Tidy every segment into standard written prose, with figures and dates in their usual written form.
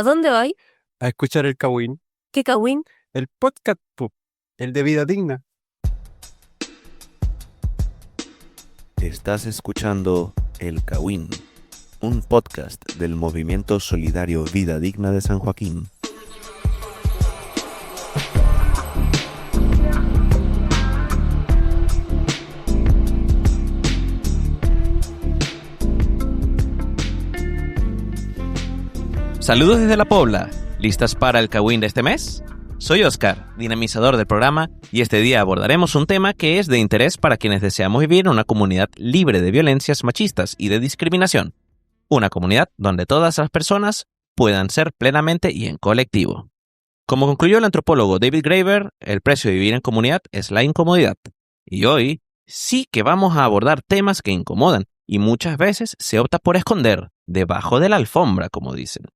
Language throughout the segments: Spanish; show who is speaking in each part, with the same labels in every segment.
Speaker 1: ¿A dónde vais?
Speaker 2: A escuchar el Kawin,
Speaker 1: ¿Qué Kawin?
Speaker 2: el podcast, po, el de Vida Digna.
Speaker 3: Estás escuchando El Kawin, un podcast del movimiento solidario Vida Digna de San Joaquín.
Speaker 4: Saludos desde La Pobla, ¿listas para el Kawin de este mes? Soy Oscar, dinamizador del programa, y este día abordaremos un tema que es de interés para quienes deseamos vivir en una comunidad libre de violencias machistas y de discriminación. Una comunidad donde todas las personas puedan ser plenamente y en colectivo. Como concluyó el antropólogo David Graeber, el precio de vivir en comunidad es la incomodidad. Y hoy sí que vamos a abordar temas que incomodan y muchas veces se opta por esconder debajo de la alfombra, como dicen.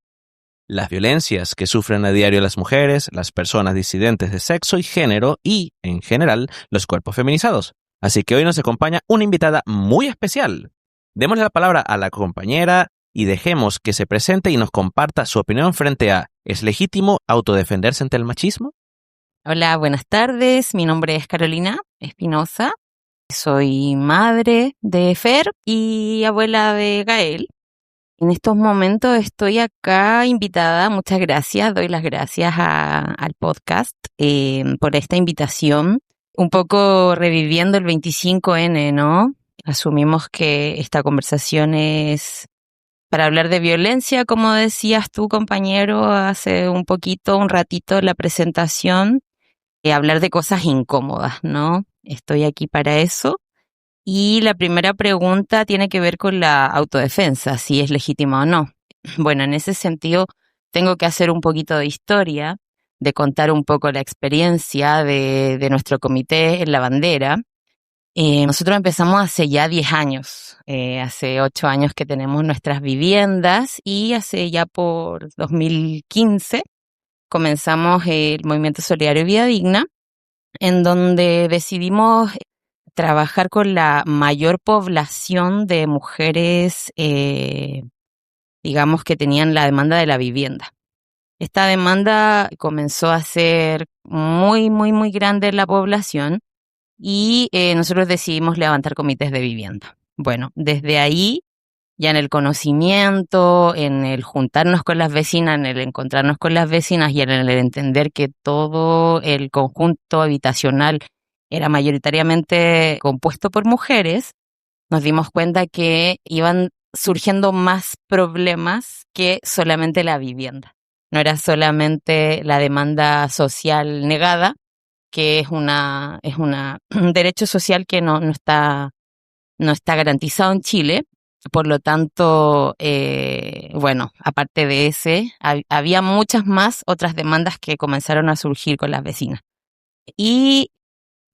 Speaker 4: Las violencias que sufren a diario las mujeres, las personas disidentes de sexo y género y, en general, los cuerpos feminizados. Así que hoy nos acompaña una invitada muy especial. Démosle la palabra a la compañera y dejemos que se presente y nos comparta su opinión frente a ¿es legítimo autodefenderse ante el machismo?
Speaker 5: Hola, buenas tardes. Mi nombre es Carolina Espinosa. Soy madre de Fer y abuela de Gael. En estos momentos estoy acá invitada, muchas gracias, doy las gracias al podcast por esta invitación. Un poco reviviendo el 25N, ¿no? Asumimos que esta conversación es para hablar de violencia, como decías tú, compañero, hace un ratito en la presentación, hablar de cosas incómodas, ¿no? Estoy aquí para eso. Y la primera pregunta tiene que ver con la autodefensa, si es legítima o no. Bueno, en ese sentido, tengo que hacer un poquito de historia, de contar un poco la experiencia de nuestro comité en la bandera. Nosotros empezamos hace ya 10 años, hace 8 años que tenemos nuestras viviendas y hace ya por 2015 comenzamos el Movimiento Solidario Vida Digna, en donde decidimos trabajar con la mayor población de mujeres, digamos, que tenían la demanda de la vivienda. Esta demanda comenzó a ser muy, muy, muy grande en la población y nosotros decidimos levantar comités de vivienda. Bueno, desde ahí, ya en el conocimiento, en el juntarnos con las vecinas, en el encontrarnos con las vecinas y en el entender que todo el conjunto habitacional era mayoritariamente compuesto por mujeres, nos dimos cuenta que iban surgiendo más problemas que solamente la vivienda. No era solamente la demanda social negada, que es un derecho social que no está garantizado en Chile. Por lo tanto, bueno, aparte de ese, había muchas más otras demandas que comenzaron a surgir con las vecinas. Y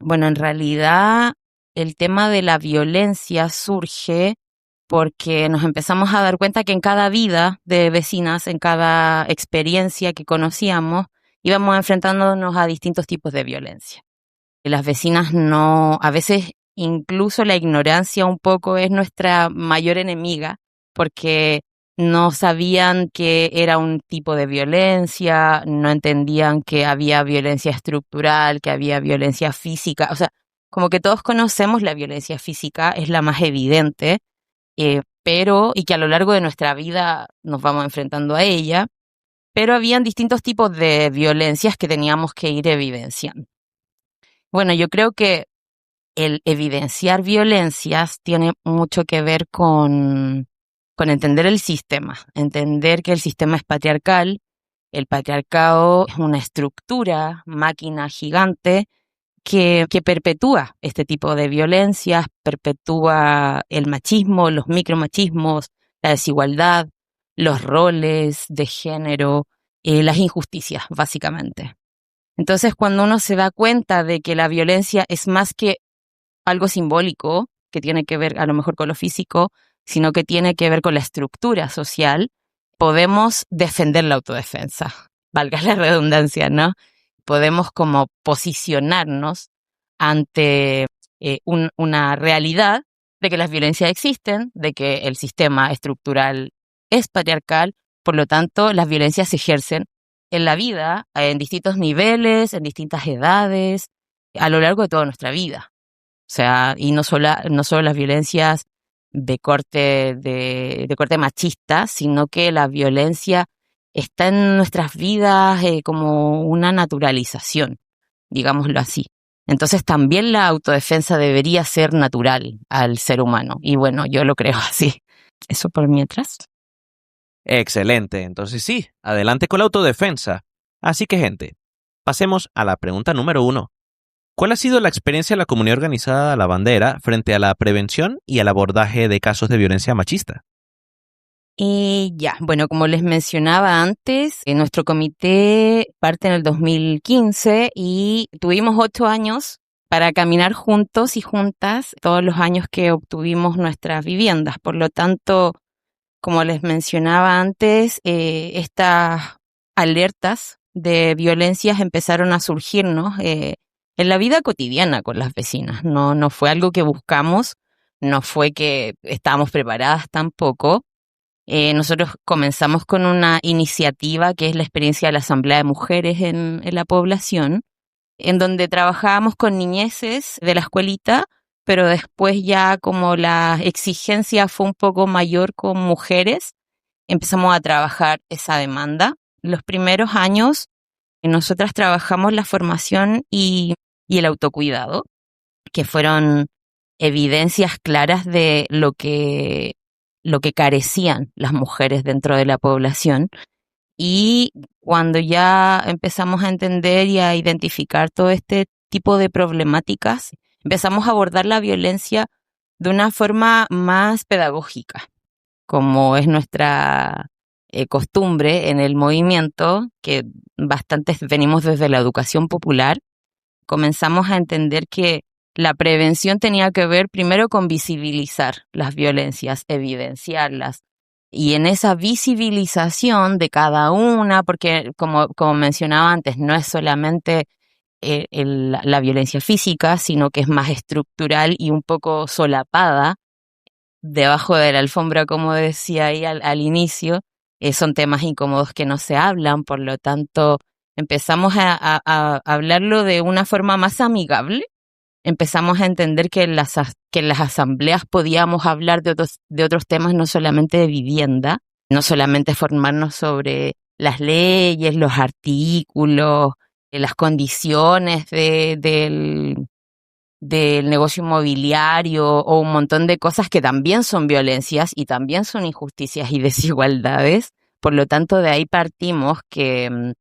Speaker 5: bueno, en realidad el tema de la violencia surge porque nos empezamos a dar cuenta que en cada vida de vecinas, en cada experiencia que conocíamos, íbamos enfrentándonos a distintos tipos de violencia. Las vecinas no, a veces incluso la ignorancia un poco es nuestra mayor enemiga, porque no sabían que era un tipo de violencia, no entendían que había violencia estructural, que había violencia física. O sea, como que todos conocemos la violencia física, es la más evidente, y que a lo largo de nuestra vida nos vamos enfrentando a ella, pero habían distintos tipos de violencias que teníamos que ir evidenciando. Bueno, yo creo que el evidenciar violencias tiene mucho que ver con entender el sistema, entender que el sistema es patriarcal, el patriarcado es una estructura, máquina gigante que perpetúa este tipo de violencias, perpetúa el machismo, los micromachismos, la desigualdad, los roles de género, las injusticias, básicamente. Entonces, cuando uno se da cuenta de que la violencia es más que algo simbólico, que tiene que ver a lo mejor con lo físico, sino que tiene que ver con la estructura social, podemos defender la autodefensa, valga la redundancia, ¿no? Podemos como posicionarnos ante una realidad de que las violencias existen, de que el sistema estructural es patriarcal, Por lo tanto, las violencias se ejercen en la vida, en distintos niveles, en distintas edades, a lo largo de toda nuestra vida. O sea, y no solo las violencias de corte machista, sino que la violencia está en nuestras vidas como una naturalización, digámoslo así. Entonces también la autodefensa debería ser natural al ser humano. Y bueno, yo lo creo así. Eso por mientras.
Speaker 4: Excelente, entonces sí, adelante con la autodefensa. Así que gente, pasemos a la pregunta número 1. ¿Cuál ha sido la experiencia de la comunidad organizada La Bandera frente a la prevención y al abordaje de casos de violencia machista?
Speaker 5: Bueno, como les mencionaba antes, nuestro comité parte en el 2015 y tuvimos 8 años para caminar juntos y juntas todos los años que obtuvimos nuestras viviendas. Por lo tanto, como les mencionaba antes, estas alertas de violencias empezaron a surgirnos en la vida cotidiana con las vecinas. No fue algo que buscamos, no fue que estábamos preparadas tampoco. Nosotros comenzamos con una iniciativa que es la experiencia de la Asamblea de Mujeres en la población, en donde trabajábamos con niñeces de la escuelita, pero después ya como la exigencia fue un poco mayor con mujeres, empezamos a trabajar esa demanda. Los primeros años nosotras trabajamos la formación y el autocuidado, que fueron evidencias claras de lo que carecían las mujeres dentro de la población. Y cuando ya empezamos a entender y a identificar todo este tipo de problemáticas, empezamos a abordar la violencia de una forma más pedagógica, como es nuestra costumbre en el movimiento, que bastantes venimos desde la educación popular. Comenzamos a entender que la prevención tenía que ver primero con visibilizar las violencias, evidenciarlas. Y en esa visibilización de cada una, porque como mencionaba antes, no es solamente la violencia física, sino que es más estructural y un poco solapada, debajo de la alfombra, como decía ahí al inicio. Son temas incómodos que no se hablan, por lo tanto empezamos a hablarlo de una forma más amigable. Empezamos a entender que en las asambleas podíamos hablar de otros temas, no solamente de vivienda, no solamente formarnos sobre las leyes, los artículos, las condiciones del negocio inmobiliario o un montón de cosas que también son violencias y también son injusticias y desigualdades. Por lo tanto, de ahí partimos que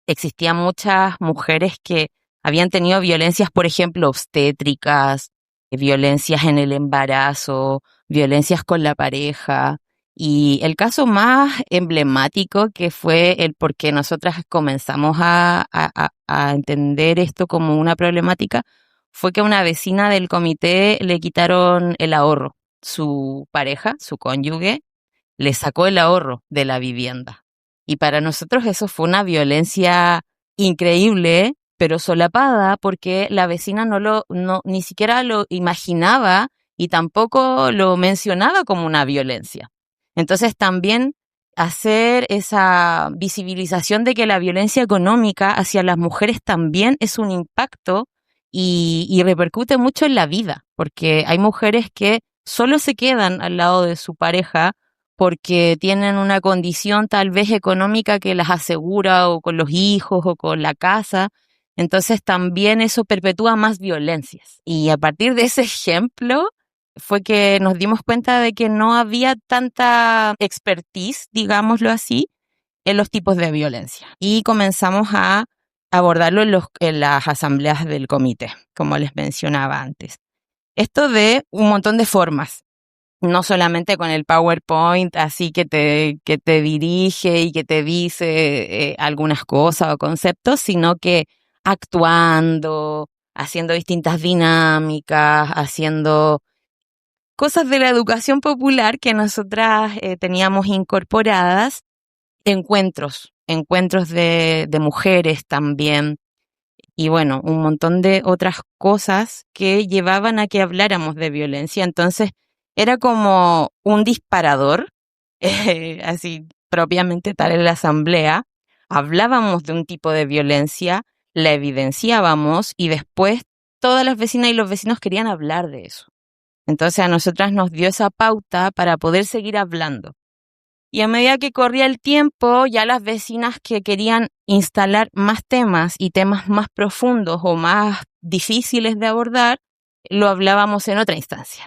Speaker 5: existían muchas mujeres que habían tenido violencias, por ejemplo, obstétricas, violencias en el embarazo, violencias con la pareja. Y el caso más emblemático, que fue el por qué nosotras comenzamos a entender esto como una problemática, fue que a una vecina del comité le quitaron el ahorro. Su pareja, su cónyuge, le sacó el ahorro de la vivienda. Y para nosotros eso fue una violencia increíble, pero solapada, porque la vecina ni siquiera lo imaginaba y tampoco lo mencionaba como una violencia. Entonces también hacer esa visibilización de que la violencia económica hacia las mujeres también es un impacto y repercute mucho en la vida, porque hay mujeres que solo se quedan al lado de su pareja porque tienen una condición tal vez económica que las asegura, o con los hijos o con la casa. Entonces también eso perpetúa más violencias. Y a partir de ese ejemplo fue que nos dimos cuenta de que no había tanta expertise, digámoslo así, en los tipos de violencia. Y comenzamos a abordarlo en las asambleas del comité, como les mencionaba antes. Esto de un montón de formas. No solamente con el PowerPoint, así que te dirige y que te dice algunas cosas o conceptos, sino que actuando, haciendo distintas dinámicas, haciendo cosas de la educación popular que nosotras teníamos incorporadas, encuentros de mujeres también, y bueno, un montón de otras cosas que llevaban a que habláramos de violencia. Entonces, era como un disparador, así propiamente tal en la asamblea, hablábamos de un tipo de violencia, la evidenciábamos y después todas las vecinas y los vecinos querían hablar de eso. Entonces a nosotras nos dio esa pauta para poder seguir hablando. Y a medida que corría el tiempo, ya las vecinas que querían instalar más temas y temas más profundos o más difíciles de abordar, lo hablábamos en otra instancia.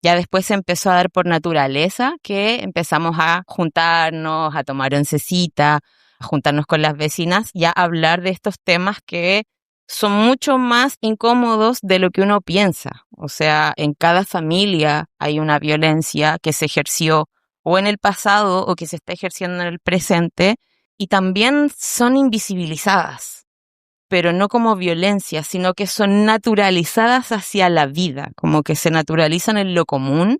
Speaker 5: Ya después se empezó a dar por naturaleza que empezamos a juntarnos, a tomar oncecita, a juntarnos con las vecinas y a hablar de estos temas que son mucho más incómodos de lo que uno piensa. O sea, en cada familia hay una violencia que se ejerció o en el pasado o que se está ejerciendo en el presente y también son invisibilizadas, pero no como violencia, sino que son naturalizadas hacia la vida, como que se naturalizan en lo común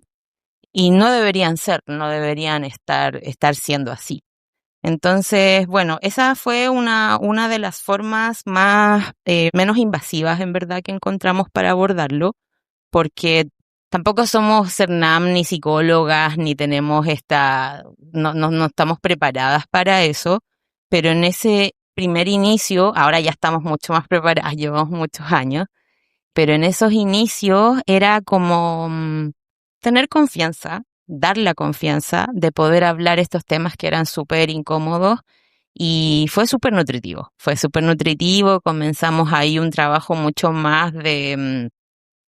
Speaker 5: y no deberían ser, no deberían estar siendo así. Entonces, bueno, esa fue una de las formas más menos invasivas, en verdad, que encontramos para abordarlo, porque tampoco somos CERNAM ni psicólogas, ni tenemos no estamos preparadas para eso, pero en ese primer inicio, ahora ya estamos mucho más preparadas, llevamos muchos años, pero en esos inicios era como tener confianza, dar la confianza de poder hablar estos temas que eran súper incómodos y fue súper nutritivo, comenzamos ahí un trabajo mucho más de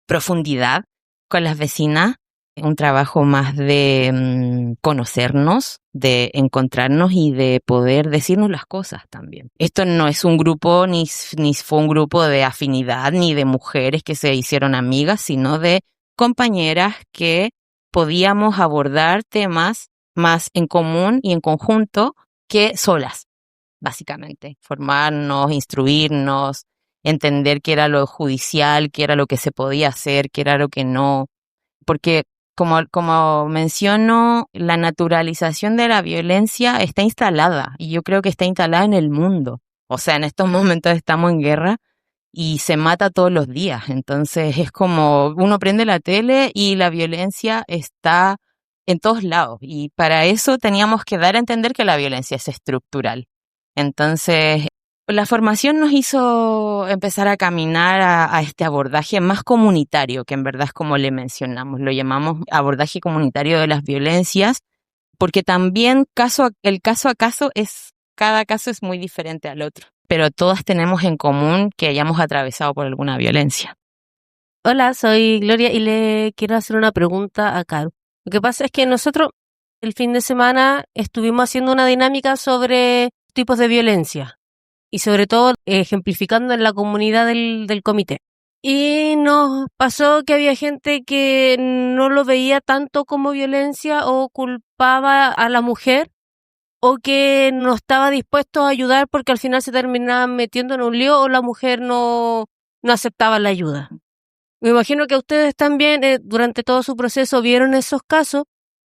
Speaker 5: profundidad con las vecinas, un trabajo más de conocernos, de encontrarnos y de poder decirnos las cosas también. Esto no es un grupo, ni fue un grupo de afinidad, ni de mujeres que se hicieron amigas, sino de compañeras que podíamos abordar temas más en común y en conjunto que solas, básicamente. Formarnos, instruirnos, entender qué era lo judicial, qué era lo que se podía hacer, qué era lo que no. Porque, como menciono, la naturalización de la violencia está instalada y yo creo que está instalada en el mundo. O sea, en estos momentos estamos en guerra y se mata todos los días. Entonces es como uno prende la tele y la violencia está en todos lados. Y para eso teníamos que dar a entender que la violencia es estructural. Entonces, la formación nos hizo empezar a caminar a este abordaje más comunitario, que en verdad es como le mencionamos, lo llamamos abordaje comunitario de las violencias, porque también el caso a caso cada caso es muy diferente al otro, pero todas tenemos en común que hayamos atravesado por alguna violencia.
Speaker 1: Hola, soy Gloria y le quiero hacer una pregunta a Caro. Lo que pasa es que nosotros el fin de semana estuvimos haciendo una dinámica sobre tipos de violencia y sobre todo ejemplificando en la comunidad del comité. Y nos pasó que había gente que no lo veía tanto como violencia o culpaba a la mujer o que no estaba dispuesto a ayudar porque al final se terminaban metiendo en un lío o la mujer no aceptaba la ayuda. Me imagino que ustedes también durante todo su proceso vieron esos casos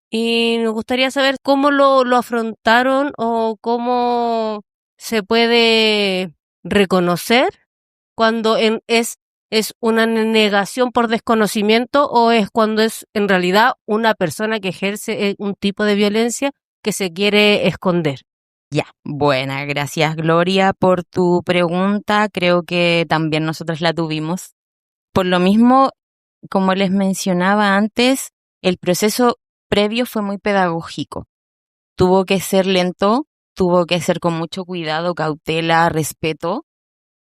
Speaker 1: y nos gustaría saber cómo lo afrontaron o cómo se puede reconocer cuando es una negación por desconocimiento o es cuando es en realidad una persona que ejerce un tipo de violencia que se quiere esconder.
Speaker 5: Ya, buena, gracias Gloria por tu pregunta, creo que también nosotros la tuvimos. Por lo mismo, como les mencionaba antes, el proceso previo fue muy pedagógico. Tuvo que ser lento, tuvo que ser con mucho cuidado, cautela, respeto,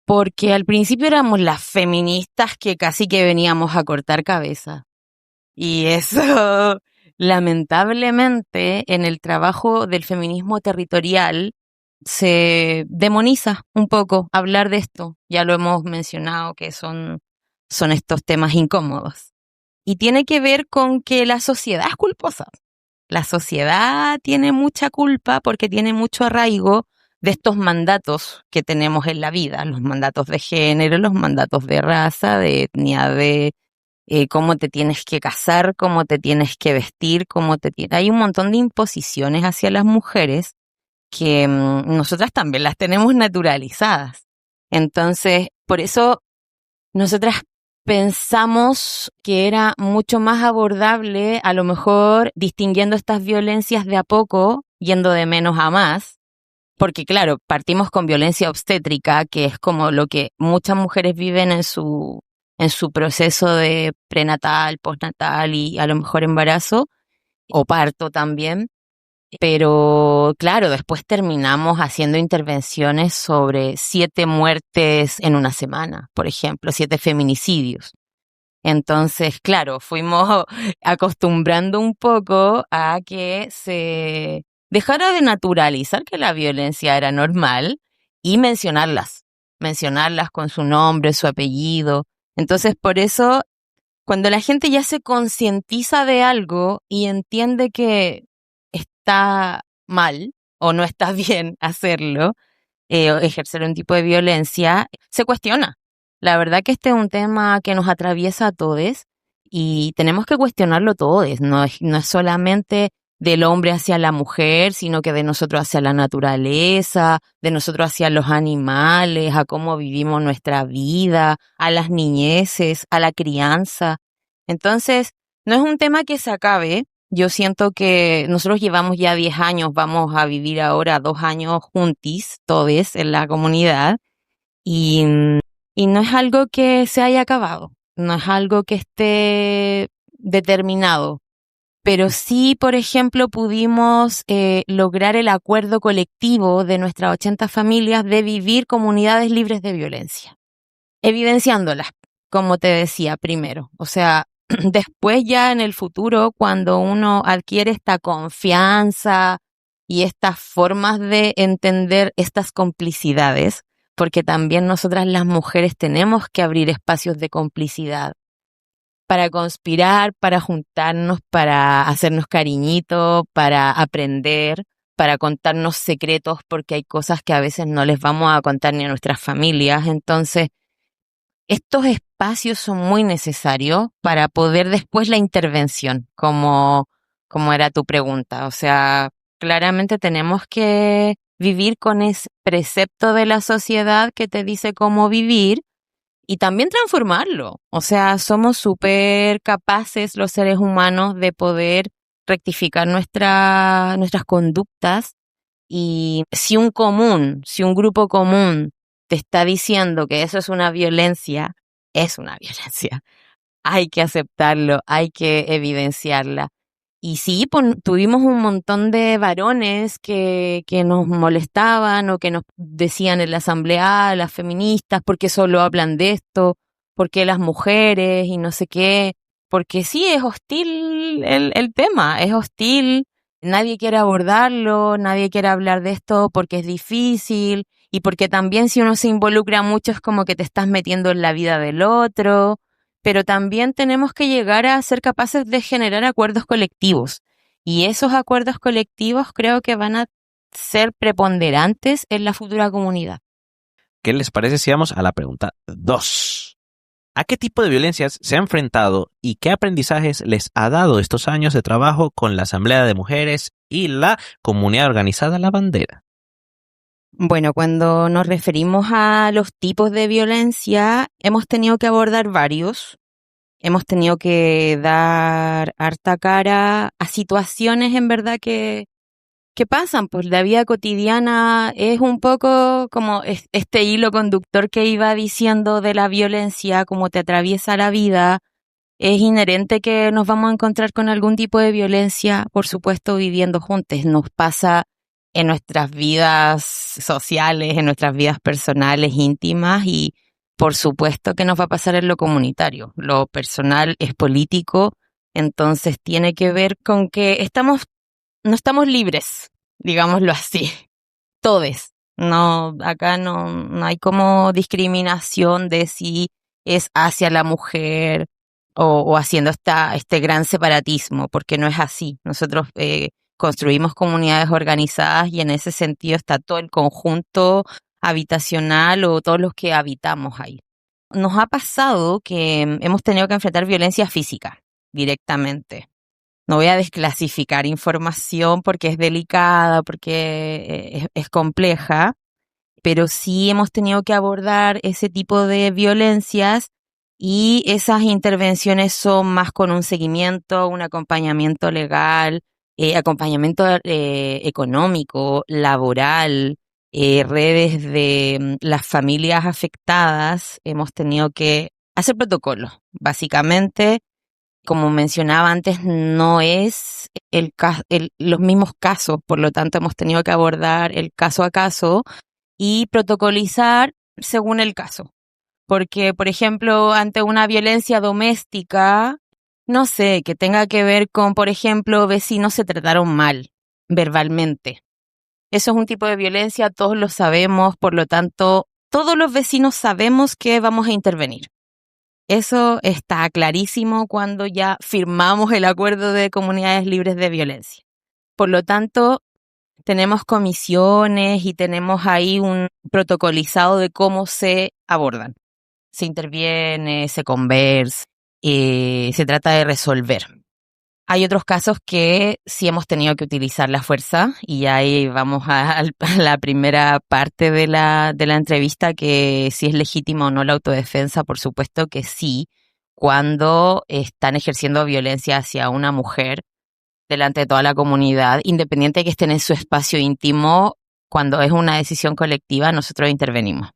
Speaker 5: porque al principio éramos las feministas que casi que veníamos a cortar cabeza. Y eso, lamentablemente, en el trabajo del feminismo territorial se demoniza un poco hablar de esto. Ya lo hemos mencionado que son estos temas incómodos. Y tiene que ver con que la sociedad es culposa. La sociedad tiene mucha culpa porque tiene mucho arraigo de estos mandatos que tenemos en la vida, los mandatos de género, los mandatos de raza, de etnia, de cómo te tienes que casar, cómo te tienes que vestir, hay un montón de imposiciones hacia las mujeres que nosotras también las tenemos naturalizadas. Entonces, por eso nosotras pensamos que era mucho más abordable, a lo mejor distinguiendo estas violencias de a poco, yendo de menos a más, porque claro, partimos con violencia obstétrica, que es como lo que muchas mujeres viven en su proceso de prenatal, postnatal y a lo mejor embarazo o parto también. Pero claro, después terminamos haciendo intervenciones sobre 7 muertes en una semana, por ejemplo, 7 feminicidios. Entonces, claro, fuimos acostumbrando un poco a que se dejara de naturalizar que la violencia era normal y mencionarlas con su nombre, su apellido. Entonces, por eso, cuando la gente ya se concientiza de algo y entiende que está mal o no está bien hacerlo, o ejercer un tipo de violencia, se cuestiona. La verdad que este es un tema que nos atraviesa a todos y tenemos que cuestionarlo todos. No es solamente del hombre hacia la mujer, sino que de nosotros hacia la naturaleza, de nosotros hacia los animales, a cómo vivimos nuestra vida, a las niñeces, a la crianza. Entonces, no es un tema que se acabe. Yo siento que nosotros llevamos ya 10 años, vamos a vivir ahora 2 años juntis, todos en la comunidad, y no es algo que se haya acabado, no es algo que esté determinado, pero sí, por ejemplo, pudimos lograr el acuerdo colectivo de nuestras 80 familias de vivir comunidades libres de violencia, evidenciándolas, como te decía primero, o sea, después ya en el futuro, cuando uno adquiere esta confianza y estas formas de entender estas complicidades, porque también nosotras las mujeres tenemos que abrir espacios de complicidad para conspirar, para juntarnos, para hacernos cariñitos, para aprender, para contarnos secretos, porque hay cosas que a veces no les vamos a contar ni a nuestras familias. Entonces, estos espacios son muy necesarios para poder después la intervención, como era tu pregunta. O sea, claramente tenemos que vivir con ese precepto de la sociedad que te dice cómo vivir y también transformarlo. O sea, somos súper capaces los seres humanos de poder rectificar nuestras conductas y si un grupo común te está diciendo que eso es una violencia, es una violencia. Hay que aceptarlo, hay que evidenciarla. Y sí, tuvimos un montón de varones que nos molestaban o que nos decían en la asamblea, las feministas, ¿por qué solo hablan de esto? ¿Por qué las mujeres? Y no sé qué. Porque sí, es hostil el tema, es hostil. Nadie quiere abordarlo, nadie quiere hablar de esto porque es difícil y porque también si uno se involucra mucho es como que te estás metiendo en la vida del otro. Pero también tenemos que llegar a ser capaces de generar acuerdos colectivos. Y esos acuerdos colectivos creo que van a ser preponderantes en la futura comunidad.
Speaker 4: ¿Qué les parece si vamos a la pregunta 2? ¿A qué tipo de violencias se ha enfrentado y qué aprendizajes les ha dado estos años de trabajo con la Asamblea de Mujeres y la comunidad organizada La Bandera?
Speaker 5: Bueno, cuando nos referimos a los tipos de violencia, hemos tenido que abordar varios. Hemos tenido que dar harta cara a situaciones en verdad que pasan. Pues la vida cotidiana es un poco como este hilo conductor que iba diciendo de la violencia, como te atraviesa la vida. Es inherente que nos vamos a encontrar con algún tipo de violencia, por supuesto, viviendo juntos. Nos pasa en nuestras vidas sociales, en nuestras vidas personales, íntimas y por supuesto que nos va a pasar en lo comunitario. Lo personal es político, entonces tiene que ver con que no estamos libres, digámoslo así, todes. No, acá no hay como discriminación de si es hacia la mujer o haciendo este gran separatismo, porque no es así. Nosotros construimos comunidades organizadas y en ese sentido está todo el conjunto habitacional o todos los que habitamos ahí. Nos ha pasado que hemos tenido que enfrentar violencia física directamente. No voy a desclasificar información porque es delicada, porque es compleja, pero sí hemos tenido que abordar ese tipo de violencias y esas intervenciones son más con un seguimiento, un acompañamiento legal, acompañamiento económico, laboral, redes de las familias afectadas. Hemos tenido que hacer protocolos. Básicamente, como mencionaba antes, no es los mismos casos, por lo tanto hemos tenido que abordar el caso a caso y protocolizar según el caso. Porque, por ejemplo, ante una violencia doméstica, no sé, que tenga que ver con, por ejemplo, vecinos se trataron mal verbalmente. Eso es un tipo de violencia, todos lo sabemos, por lo tanto, todos los vecinos sabemos que vamos a intervenir. Eso está clarísimo cuando ya firmamos el acuerdo de comunidades libres de violencia. Por lo tanto, tenemos comisiones y tenemos ahí un protocolizado de cómo se abordan. Se interviene, se conversa, se trata de resolver. Hay otros casos que sí hemos tenido que utilizar la fuerza y ahí vamos a la primera parte de la entrevista, que si es legítima o no la autodefensa. Por supuesto que sí, cuando están ejerciendo violencia hacia una mujer delante de toda la comunidad, independiente de que estén en su espacio íntimo, cuando es una decisión colectiva, nosotros intervenimos.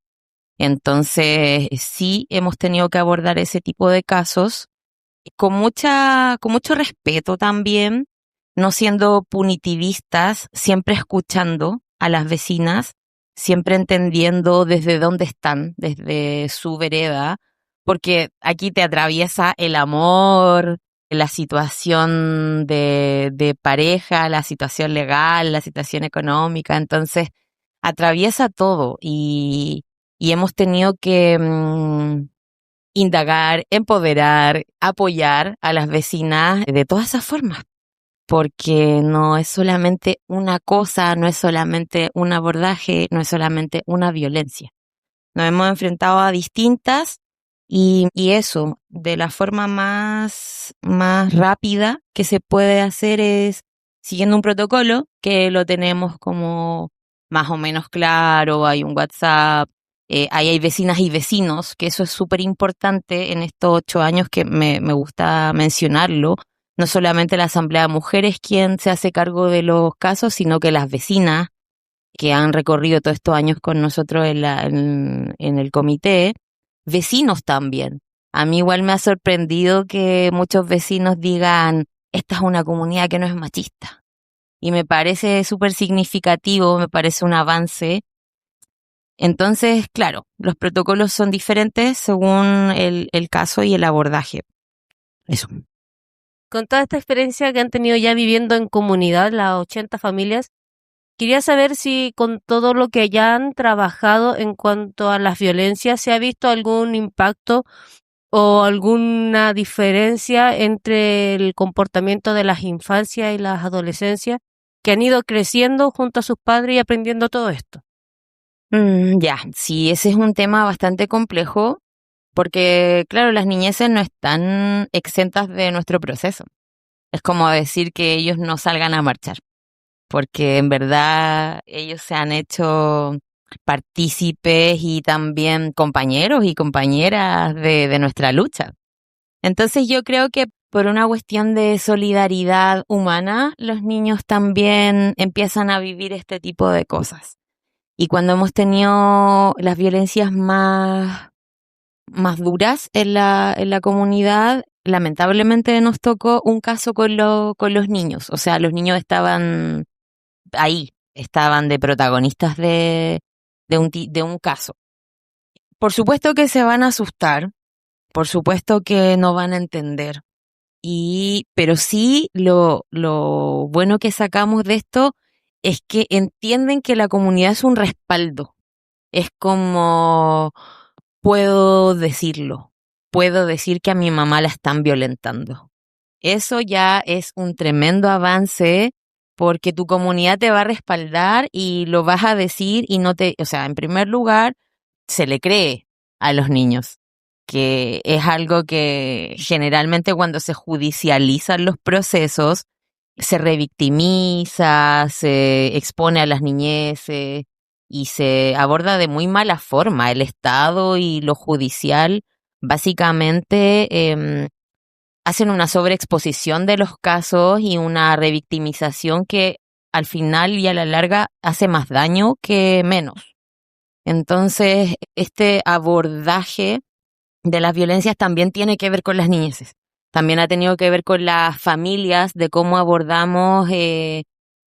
Speaker 5: Entonces, sí hemos tenido que abordar ese tipo de casos con mucho respeto también, no siendo punitivistas, siempre escuchando a las vecinas, siempre entendiendo desde dónde están, desde su vereda, porque aquí te atraviesa el amor, la situación de pareja, la situación legal, la situación económica, entonces atraviesa todo y hemos tenido que indagar, empoderar, apoyar a las vecinas de todas esas formas, porque no es solamente una cosa, no es solamente un abordaje, no es solamente una violencia. Nos hemos enfrentado a distintas y eso, de la forma más rápida que se puede hacer es siguiendo un protocolo que lo tenemos como más o menos claro, hay un WhatsApp. Ahí hay vecinas y vecinos, que eso es súper importante en estos 8 años, que me gusta mencionarlo. No solamente la Asamblea de Mujeres quien se hace cargo de los casos, sino que las vecinas que han recorrido todos estos años con nosotros en el comité, vecinos también. A mí igual me ha sorprendido que muchos vecinos digan, esta es una comunidad que no es machista. Y me parece súper significativo, me parece un avance. Entonces, claro, los protocolos son diferentes según el caso y el abordaje. Eso.
Speaker 1: Con toda esta experiencia que han tenido ya viviendo en comunidad, las 80 familias, quería saber si con todo lo que ya han trabajado en cuanto a las violencias, ¿se ha visto algún impacto o alguna diferencia entre el comportamiento de las infancias y las adolescencias que han ido creciendo junto a sus padres y aprendiendo todo esto?
Speaker 5: Ya, sí, ese es un tema bastante complejo porque, claro, las niñeces no están exentas de nuestro proceso. Es como decir que ellos no salgan a marchar, porque en verdad ellos se han hecho partícipes y también compañeros y compañeras de nuestra lucha. Entonces yo creo que por una cuestión de solidaridad humana, los niños también empiezan a vivir este tipo de cosas. Y cuando hemos tenido las violencias más duras en la comunidad, lamentablemente nos tocó un caso con los niños. O sea, los niños estaban ahí, estaban de protagonistas de un caso. Por supuesto que se van a asustar, por supuesto que no van a entender. Pero sí, lo bueno que sacamos de esto es que entienden que la comunidad es un respaldo. Es como, puedo decirlo, puedo decir que a mi mamá la están violentando. Eso ya es un tremendo avance porque tu comunidad te va a respaldar y lo vas a decir y o sea, en primer lugar, se le cree a los niños, que es algo que generalmente cuando se judicializan los procesos, se revictimiza, se expone a las niñeces y se aborda de muy mala forma el Estado y lo judicial básicamente hacen una sobreexposición de los casos y una revictimización que al final y a la larga hace más daño que menos. Entonces, este abordaje de las violencias también tiene que ver con las niñeces. También ha tenido que ver con las familias, de cómo abordamos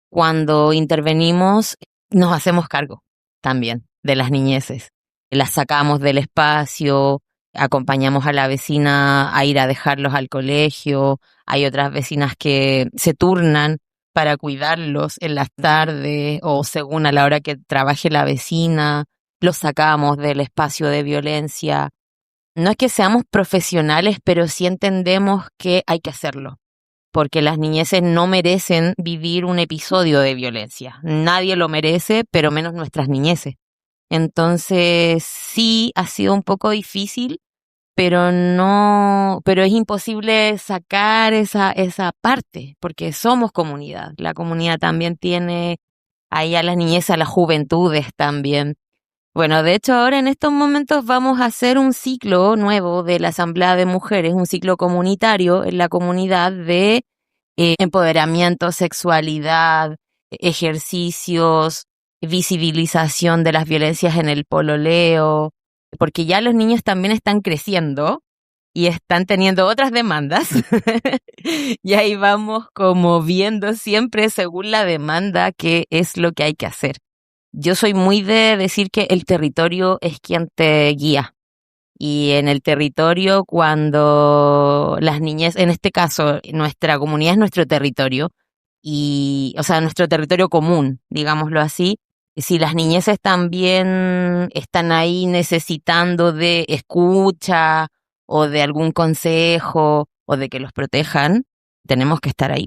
Speaker 5: cuando intervenimos, nos hacemos cargo también de las niñeces. Las sacamos del espacio, acompañamos a la vecina a ir a dejarlos al colegio. Hay otras vecinas que se turnan para cuidarlos en las tardes o según a la hora que trabaje la vecina. Los sacamos del espacio de violencia. No es que seamos profesionales, pero sí entendemos que hay que hacerlo, porque las niñeces no merecen vivir un episodio de violencia. Nadie lo merece, pero menos nuestras niñeces. Entonces, sí ha sido un poco difícil, pero es imposible sacar esa parte, porque somos comunidad. La comunidad también tiene ahí a las niñeces, a las juventudes también. Bueno, de hecho ahora en estos momentos vamos a hacer un ciclo nuevo de la Asamblea de Mujeres, un ciclo comunitario en la comunidad de empoderamiento, sexualidad, ejercicios, visibilización de las violencias en el pololeo, porque ya los niños también están creciendo y están teniendo otras demandas. Y ahí vamos como viendo siempre según la demanda qué es lo que hay que hacer. Yo soy muy de decir que el territorio es quien te guía. Y en el territorio, cuando las niñas, en este caso, nuestra comunidad es nuestro territorio, o sea, nuestro territorio común, digámoslo así. Si las niñeces también están ahí necesitando de escucha o de algún consejo o de que los protejan, tenemos que estar ahí.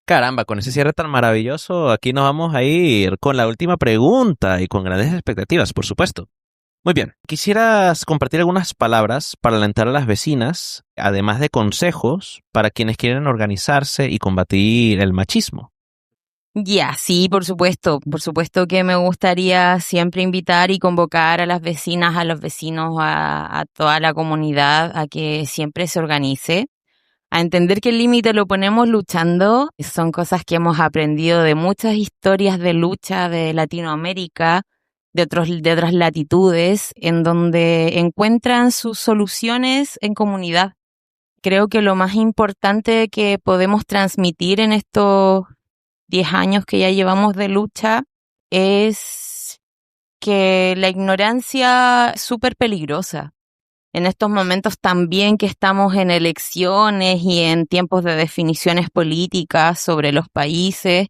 Speaker 4: Caramba, con ese cierre tan maravilloso, aquí nos vamos a ir con la última pregunta y con grandes expectativas, por supuesto. Muy bien, quisieras compartir algunas palabras para alentar a las vecinas, además de consejos para quienes quieren organizarse y combatir el machismo.
Speaker 5: Ya, sí, por supuesto. Por supuesto que me gustaría siempre invitar y convocar a las vecinas, a los vecinos, a toda la comunidad a que siempre se organice, a entender que el límite lo ponemos luchando. Son cosas que hemos aprendido de muchas historias de lucha de Latinoamérica, de otras latitudes, en donde encuentran sus soluciones en comunidad. Creo que lo más importante que podemos transmitir en estos 10 años que ya llevamos de lucha es que la ignorancia es súper peligrosa. En estos momentos también que estamos en elecciones y en tiempos de definiciones políticas sobre los países,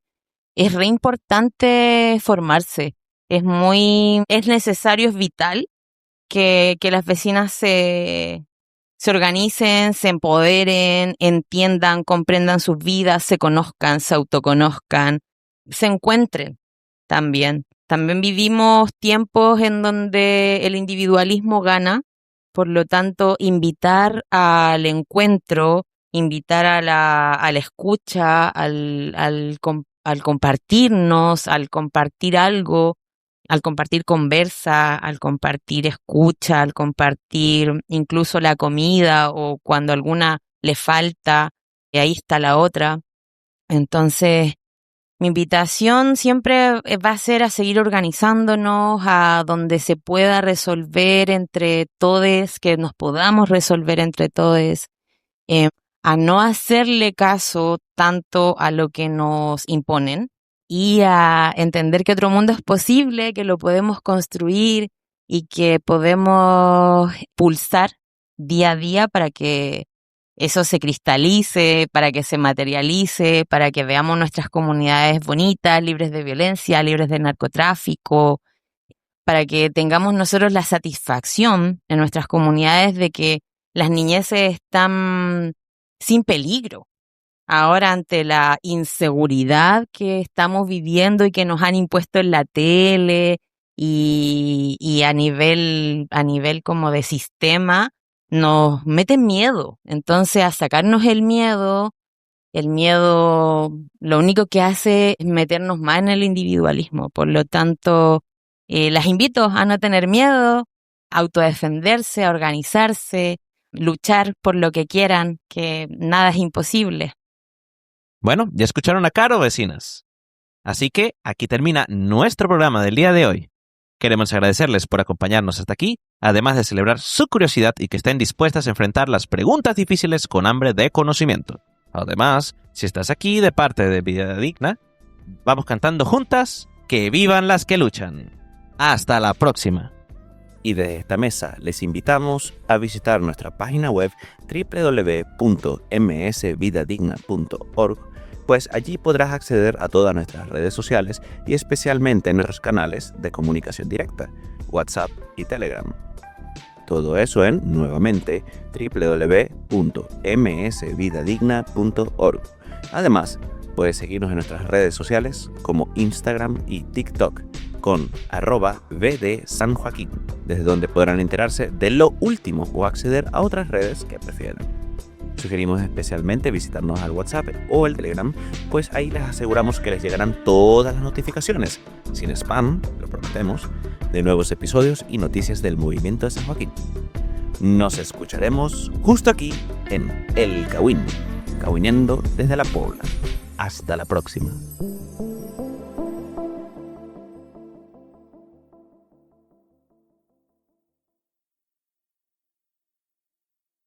Speaker 5: es re importante formarse. Es necesario, es vital que las vecinas se organicen, se empoderen, entiendan, comprendan sus vidas, se conozcan, se autoconozcan, se encuentren también. También vivimos tiempos en donde el individualismo gana, por lo tanto, invitar al encuentro, invitar a la escucha, al compartirnos, al compartir algo, al compartir conversa, al compartir escucha, al compartir incluso la comida o cuando alguna le falta, y ahí está la otra. Entonces, mi invitación siempre va a ser a seguir organizándonos, a donde se pueda resolver entre todes, que nos podamos resolver entre todes, a no hacerle caso tanto a lo que nos imponen y a entender que otro mundo es posible, que lo podemos construir y que podemos pulsar día a día para que eso se cristalice, para que se materialice, para que veamos nuestras comunidades bonitas, libres de violencia, libres de narcotráfico, para que tengamos nosotros la satisfacción en nuestras comunidades de que las niñeces están sin peligro. Ahora, ante la inseguridad que estamos viviendo y que nos han impuesto en la tele y a nivel como de sistema, nos meten miedo. Entonces, a sacarnos el miedo lo único que hace es meternos más en el individualismo. Por lo tanto, las invito a no tener miedo, autodefenderse, a organizarse, luchar por lo que quieran, que nada es imposible.
Speaker 4: Bueno, ya escucharon a Caro, vecinas. Así que aquí termina nuestro programa del día de hoy. Queremos agradecerles por acompañarnos hasta aquí, además de celebrar su curiosidad y que estén dispuestas a enfrentar las preguntas difíciles con hambre de conocimiento. Además, si estás aquí de parte de Vida Digna, vamos cantando juntas que vivan las que luchan. Hasta la próxima.
Speaker 3: Y desde esta mesa les invitamos a visitar nuestra página web www.msvidadigna.org, pues allí podrás acceder a todas nuestras redes sociales y especialmente en nuestros canales de comunicación directa, WhatsApp y Telegram. Todo eso en, nuevamente, www.msvidadigna.org. Además, puedes seguirnos en nuestras redes sociales como Instagram y TikTok con @vdsanjoaquín, desde donde podrán enterarse de lo último o acceder a otras redes que prefieran. Sugerimos especialmente visitarnos al WhatsApp o el Telegram, pues ahí les aseguramos que les llegarán todas las notificaciones, sin spam, lo prometemos, de nuevos episodios y noticias del movimiento de San Joaquín. Nos escucharemos justo aquí en El Cawin, cawineando desde la Pobla. Hasta la próxima.